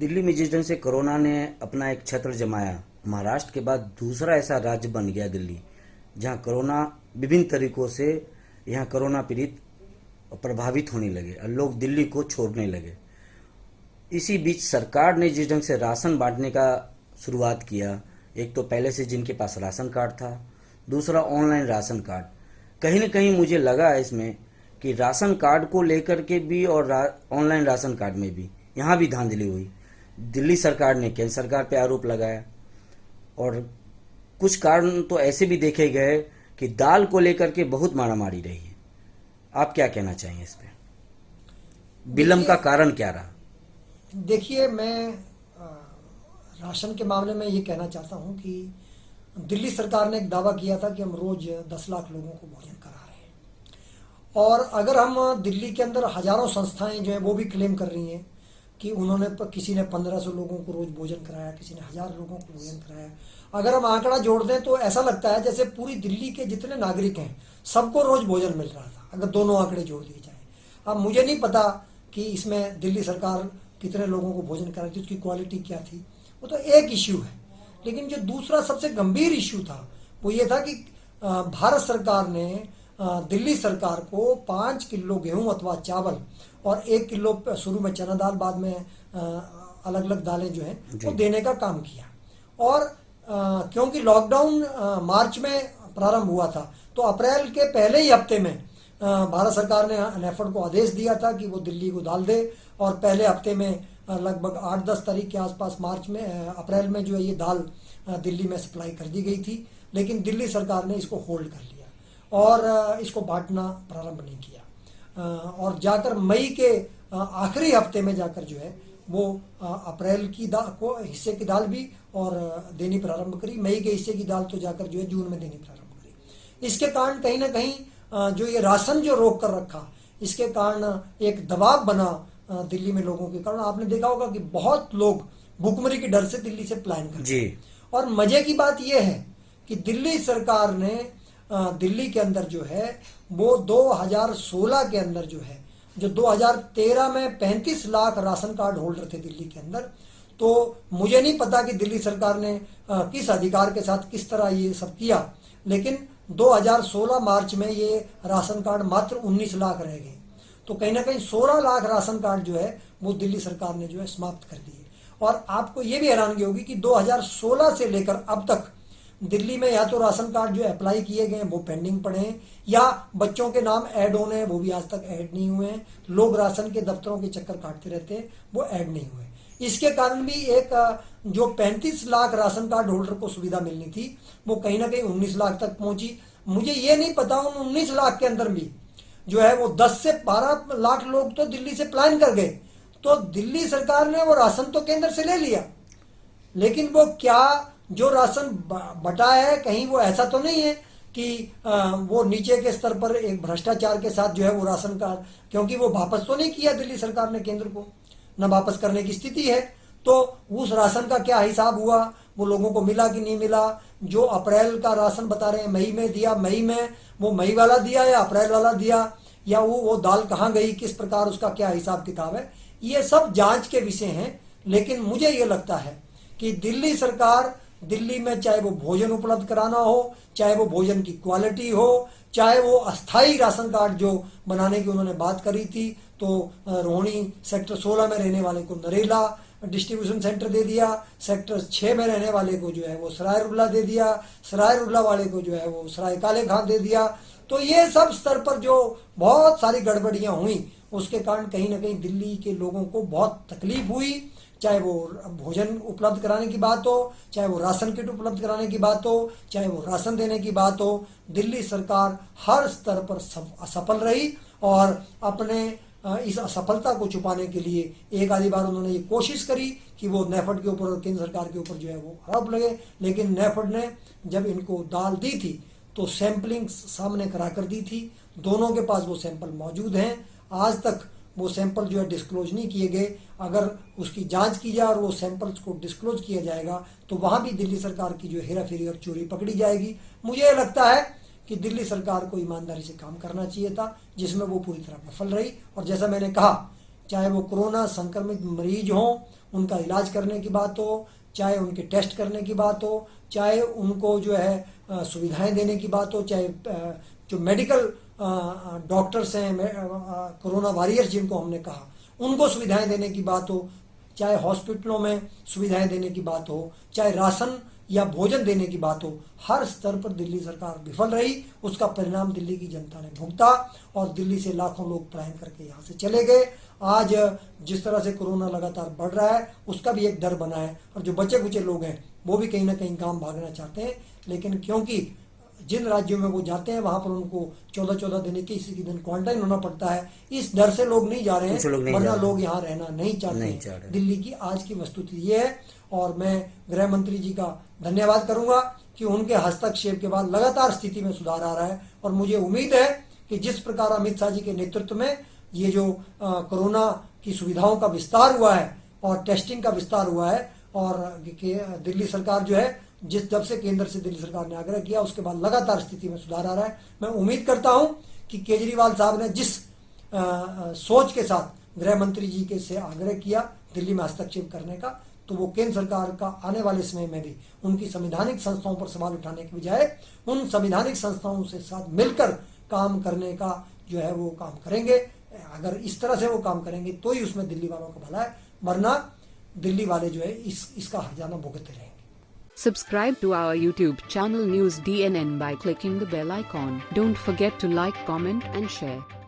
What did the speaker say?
दिल्ली में जिस ढंग से कोरोना ने अपना एक छत्र जमाया, महाराष्ट्र के बाद दूसरा ऐसा राज्य बन गया दिल्ली, जहां कोरोना विभिन्न तरीकों से यहाँ कोरोना पीड़ित प्रभावित होने लगे और लोग दिल्ली को छोड़ने लगे। इसी बीच सरकार ने जिस ढंग से राशन बांटने का शुरुआत किया, एक तो पहले से जिनके पास राशन कार्ड था, दूसरा ऑनलाइन राशन कार्ड। कहीं न कहीं मुझे लगा इसमें कि राशन कार्ड को लेकर के भी और ऑनलाइन राशन कार्ड में भी यहाँ भी धांधली हुई। दिल्ली सरकार ने केंद्र सरकार पे आरोप लगाया और कुछ कारण तो ऐसे भी देखे गए कि दाल को लेकर के बहुत मारामारी रही है। आप क्या कहना चाहेंगे इस पे? विलंब का कारण क्या रहा? देखिए, मैं राशन के मामले में ये कहना चाहता हूँ कि दिल्ली सरकार ने एक दावा किया था कि हम रोज 10 लाख लोगों को भोजन करा रहे हैं, और अगर हम दिल्ली के अंदर हजारों संस्थाएं जो है वो भी क्लेम कर रही हैं कि उन्होंने किसी ने 1500 लोगों को रोज भोजन कराया, किसी ने 1000 लोगों को भोजन कराया। अगर हम आंकड़ा जोड़ दें तो ऐसा लगता है जैसे पूरी दिल्ली के जितने नागरिक हैं सबको रोज भोजन मिल रहा था, अगर दोनों आंकड़े जोड़ दिए जाए। अब मुझे नहीं पता कि इसमें दिल्ली सरकार कितने लोगों को भोजन कराई थी, उसकी क्वालिटी क्या थी, वो तो एक इश्यू है। लेकिन जो दूसरा सबसे गंभीर इश्यू था वो ये था कि भारत सरकार ने दिल्ली सरकार को 5 किलो गेहूं अथवा चावल और 1 किलो शुरू में चना दाल, बाद में अलग अलग दालें जो हैं वो देने का काम किया। और क्योंकि लॉकडाउन मार्च में प्रारंभ हुआ था तो अप्रैल के पहले ही हफ्ते में भारत सरकार ने नेफेड को आदेश दिया था कि वो दिल्ली को दाल दे, और पहले हफ्ते में लगभग 8-10 तारीख के आसपास अप्रैल में जो है ये दाल दिल्ली में सप्लाई कर दी गई थी। लेकिन दिल्ली सरकार ने इसको होल्ड कर लिया और इसको बांटना प्रारंभ नहीं किया, और जाकर मई के आखिरी हफ्ते में जाकर जो है वो अप्रैल की हिस्से की दाल भी और देनी प्रारंभ करी। मई के हिस्से की दाल तो जाकर जो है जून में देनी प्रारंभ करी। इसके कारण कहीं ना कहीं जो ये राशन जो रोक कर रखा, इसके कारण एक दबाव बना दिल्ली में लोगों के कारण। आपने देखा होगा कि बहुत लोग भूखमरी के डर से दिल्ली से पलायन कर जी। और मजे की बात यह है कि दिल्ली सरकार ने दिल्ली के अंदर जो है वो 2016 के अंदर जो है, जो 2013 में 35 लाख राशन कार्ड होल्डर थे दिल्ली के अंदर, तो मुझे नहीं पता कि दिल्ली सरकार ने किस अधिकार के साथ किस तरह ये सब किया, लेकिन 2016 मार्च में ये राशन कार्ड मात्र 19 लाख रह गए। तो कहीं ना कहीं 16 लाख राशन कार्ड जो है वो दिल्ली सरकार ने जो है समाप्त कर दिए। और आपको ये भी हैरानगी होगी कि 2016 से लेकर अब तक दिल्ली में या तो राशन कार्ड जो अप्लाई किए गए हैं वो पेंडिंग पड़े हैं, या बच्चों के नाम ऐड होने हैं वो भी आज तक ऐड नहीं हुए हैं। लोग राशन के दफ्तरों के चक्कर काटते रहते हैं, वो ऐड नहीं हुए। इसके कारण भी एक जो 35 लाख राशन कार्ड होल्डर को सुविधा मिलनी थी वो कहीं ना कहीं 19 लाख तक पहुंची। मुझे ये नहीं पता उन 19 लाख के अंदर भी जो है वो 10 से 12 लाख लोग तो दिल्ली से प्लान कर गए। तो दिल्ली सरकार ने वो राशन तो केंद्र से ले लिया, लेकिन वो क्या जो राशन बटा है कहीं वो ऐसा तो नहीं है कि वो नीचे के स्तर पर एक भ्रष्टाचार के साथ जो है वो राशन कार्ड, क्योंकि वो वापस तो नहीं किया दिल्ली सरकार ने केंद्र को, न वापस करने की स्थिति है। तो उस राशन का क्या हिसाब हुआ, वो लोगों को मिला कि नहीं मिला? जो अप्रैल का राशन बता रहे हैं मई में दिया, मई में वो मई वाला दिया या अप्रैल वाला दिया, या वो दाल कहाँ गई, किस प्रकार उसका क्या हिसाब किताब है, ये सब जांच के विषय हैं। लेकिन मुझे ये लगता है कि दिल्ली सरकार दिल्ली में चाहे वो भोजन उपलब्ध कराना हो, चाहे वो भोजन की क्वालिटी हो, चाहे वो अस्थाई राशन कार्ड जो बनाने की उन्होंने बात करी थी, तो रोहिणी सेक्टर 16 में रहने वाले को नरेला डिस्ट्रीब्यूशन सेंटर दे दिया, सेक्टर 6 में रहने वाले को जो है वो सराय रुल्ला दे दिया, सराय रुल्ला वाले को जो है वो सराय काले खान दे दिया। तो ये सब स्तर पर जो बहुत सारी गड़बड़ियां हुई उसके कारण कहीं ना कहीं दिल्ली के लोगों को बहुत तकलीफ हुई। चाहे वो भोजन उपलब्ध कराने की बात हो, चाहे वो राशन किट उपलब्ध कराने की बात हो, चाहे वो राशन देने की बात हो, दिल्ली सरकार हर स्तर पर असफल रही। और अपने इस असफलता को छुपाने के लिए एक आधी बार उन्होंने ये कोशिश करी कि वो नेफेड के ऊपर और केंद्र सरकार के ऊपर जो है वो आरोप लगे, लेकिन नेफेड ने जब इनको दाल दी थी तो सैंपलिंग सामने करा कर दी थी। दोनों के पास वो सैंपल मौजूद हैं, आज तक वो सैंपल जो है डिस्क्लोज नहीं किए गए। अगर उसकी जांच की जाए और वो सैंपल्स को डिस्क्लोज किया जाएगा तो वहां भी दिल्ली सरकार की जो हेराफेरी और चोरी पकड़ी जाएगी। मुझे लगता है कि दिल्ली सरकार को ईमानदारी से काम करना चाहिए था, जिसमें वो पूरी तरह विफल रही। और जैसा मैंने कहा चाहे वो कोरोना संक्रमित मरीज हों, उनका इलाज करने की बात हो, चाहे उनके टेस्ट करने की बात हो, चाहे उनको जो है सुविधाएं देने की बात हो, चाहे जो मेडिकल डॉक्टर्स हैं, कोरोना वॉरियर्स जिनको हमने कहा, उनको सुविधाएं देने की बात हो, चाहे हॉस्पिटलों में सुविधाएं देने की बात हो, चाहे राशन या भोजन देने की बात हो, हर स्तर पर दिल्ली सरकार विफल रही। उसका परिणाम दिल्ली की जनता ने भुगता और दिल्ली से लाखों लोग पलायन करके यहाँ से चले गए। आज जिस तरह से कोरोना लगातार बढ़ रहा है, उसका भी एक डर बना है और जो बचे कुचे लोग हैं वो भी कहीं ना कहीं गांव भागना चाहते हैं, लेकिन क्योंकि जिन राज्यों में वो जाते हैं वहां पर उनको 14-14 दिन के इसी दिन क्वारंटाइन होना पड़ता है, इस डर से लोग नहीं जा रहे हैं, वरना लोग यहाँ रहना नहीं चाहते। दिल्ली की आज की वस्तुस्थिति ये है और मैं गृह मंत्री जी का धन्यवाद करूंगा कि उनके हस्तक्षेप के बाद लगातार स्थिति में सुधार आ रहा है और मुझे उम्मीद है कि जिस प्रकार अमित शाह जी के नेतृत्व में ये जो कोरोना की सुविधाओं का विस्तार हुआ है और टेस्टिंग का विस्तार हुआ है और दिल्ली सरकार जो है जब से केंद्र से दिल्ली सरकार ने आग्रह किया उसके बाद लगातार स्थिति में सुधार आ रहा है। मैं उम्मीद करता हूं कि केजरीवाल साहब ने जिस सोच के साथ गृह मंत्री जी के से आग्रह किया दिल्ली में हस्तक्षेप करने का, तो वो केंद्र सरकार का आने वाले समय में भी उनकी संवैधानिक संस्थाओं पर सवाल उठाने के बजाय उन संवैधानिक संस्थाओं से साथ मिलकर काम करने का जो है वो काम करेंगे। अगर इस तरह से वो काम करेंगे तो ही उसमें दिल्ली वालों का भला है, वरना दिल्ली वाले जो है इसका हर्जाना भुगतते रहेंगे। Subscribe to our YouTube channel News DNN by clicking the bell icon. Don't forget to like, comment and share.